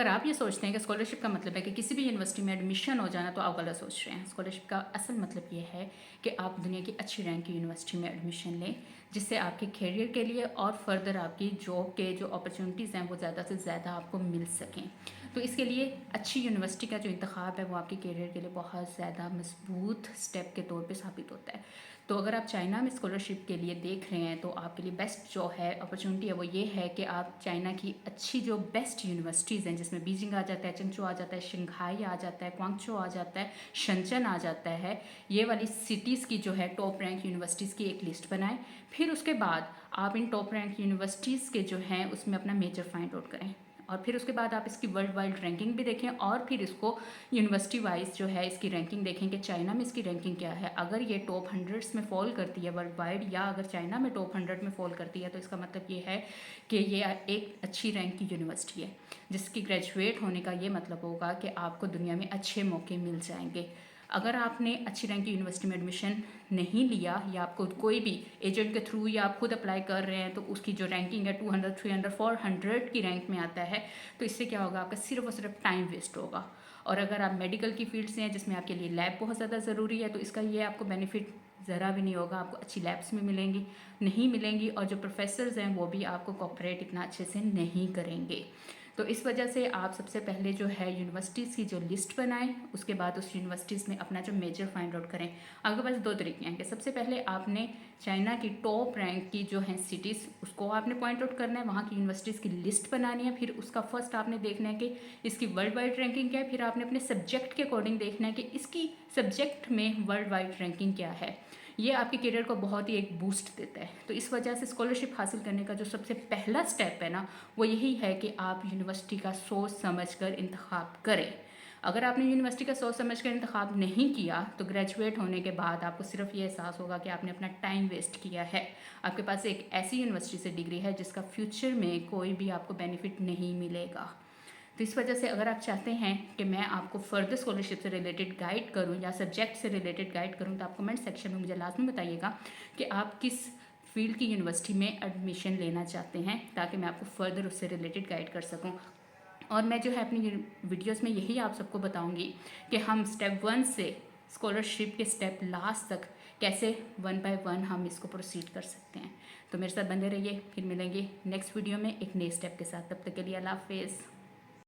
अगर आप ये सोचते हैं कि स्कॉलरशिप का मतलब है कि किसी भी यूनिवर्सिटी में एडमिशन हो जाना, तो आप गलत सोच रहे हैं। स्कॉलरशिप का असल मतलब ये है कि आप दुनिया की अच्छी रैंक की यूनिवर्सिटी में एडमिशन लें, जिससे आपके करियर के लिए और फर्दर आपकी जॉब के जो अपॉर्चुनिटीज़ हैं वो ज़्यादा से ज़्यादा आपको मिल सकें। तो इसके लिए अच्छी यूनिवर्सिटी का जो इंतखाब है वो आपके करियर के लिए बहुत ज़्यादा मजबूत स्टेप के तौर पे साबित होता है। तो अगर आप चाइना में स्कॉलरशिप के लिए देख रहे हैं तो आपके लिए बेस्ट जो है अपॉर्चुनिटी है वो ये है कि आप चाइना की अच्छी जो बेस्ट यूनिवर्सिटीज़ हैं, जिसमें बीजिंग आ जाता है, चेंगचू आ जाता है, शंघाई आ जाता है, क्वांगचो आ जाता है, शनचन आ जाता है, ये वाली सिटीज़ की जो है टॉप रैंक यूनिवर्सिटीज़ की एक लिस्ट बनाएं। फिर उसके बाद आप इन टॉप रैंक यूनिवर्सिटीज़ के जो हैं उसमें अपना मेजर फाइंड आउट करें, और फिर उसके बाद आप इसकी वर्ल्ड वाइड रैंकिंग भी देखें, और फिर इसको यूनिवर्सिटी वाइज जो है इसकी रैंकिंग देखें कि चाइना में इसकी रैंकिंग क्या है। अगर ये टॉप 100 में फॉल करती है वर्ल्ड वाइड, या अगर चाइना में टॉप 100 में फॉल करती है, तो इसका मतलब ये है कि ये एक अच्छी रैंक की यूनिवर्सिटी है, जिसकी ग्रेजुएट होने का ये मतलब होगा कि आपको दुनिया में अच्छे मौके मिल जाएंगे। अगर आपने अच्छी रैंक की यूनिवर्सिटी में एडमिशन नहीं लिया, या आपको कोई भी एजेंट के थ्रू या आप खुद अप्लाई कर रहे हैं, तो उसकी जो रैंकिंग है 200, 300, 400 की रैंक में आता है, तो इससे क्या होगा, आपका सिर्फ और सिर्फ टाइम वेस्ट होगा। और अगर आप मेडिकल की फील्ड से हैं जिसमें आपके लिए लैब बहुत ज़्यादा ज़रूरी है, तो इसका ये आपको बेनिफिट ज़रा भी नहीं होगा। आपको अच्छी लैब्स में मिलेंगी नहीं मिलेंगी, और जो प्रोफेसर्स हैं वो भी आपको कोऑपरेट इतना अच्छे से नहीं करेंगे। तो इस वजह से आप सबसे पहले जो है यूनिवर्सिटीज़ की जो लिस्ट बनाएं, उसके बाद उस यूनिवर्सिटीज़ में अपना जो मेजर फाइंड आउट करें। आपके पास दो तरीके हैं कि सबसे पहले आपने चाइना की टॉप रैंक की जो है सिटीज़ उसको आपने पॉइंट आउट करना है, वहाँ की यूनिवर्सिटीज़ की लिस्ट बनानी है। फिर उसका फर्स्ट आपने देखना है कि इसकी वर्ल्ड वाइड रैंकिंग क्या है। फिर आपने अपने सब्जेक्ट के अकॉर्डिंग देखना है कि इसकी सब्जेक्ट में वर्ल्ड वाइड रैंकिंग क्या है। ये आपके करियर को बहुत ही एक बूस्ट देता है। तो इस वजह से स्कॉलरशिप हासिल करने का जो सबसे पहला स्टेप है ना, वो यही है कि आप यूनिवर्सिटी का सोच समझ कर इंतखाब करें। अगर आपने यूनिवर्सिटी का सोच समझ कर इंतखाब नहीं किया, तो ग्रेजुएट होने के बाद आपको सिर्फ ये एहसास होगा कि आपने अपना टाइम वेस्ट किया है। आपके पास एक ऐसी यूनिवर्सिटी से डिग्री है जिसका फ्यूचर में कोई भी आपको बेनिफिट नहीं मिलेगा। तो इस वजह से अगर आप चाहते हैं कि मैं आपको फर्दर स्कॉलरशिप से रिलेटेड गाइड करूं या सब्जेक्ट से रिलेटेड गाइड करूं, तो आप कमेंट सेक्शन में मुझे लाजमी बताइएगा कि आप किस फील्ड की यूनिवर्सिटी में एडमिशन लेना चाहते हैं, ताकि मैं आपको फर्दर उससे रिलेटेड गाइड कर सकूं। और मैं जो है अपनी वीडियोस में यही आप सबको बताऊंगी कि हम स्टेप 1 से स्कॉलरशिप के स्टेप लास्ट तक कैसे 1 बाय 1 हम इसको प्रोसीड कर सकते हैं। तो मेरे साथ बने रहिए, फिर मिलेंगे नेक्स्ट वीडियो में एक नए स्टेप के साथ। तब तक के लिए अल्लाह हाफिज़।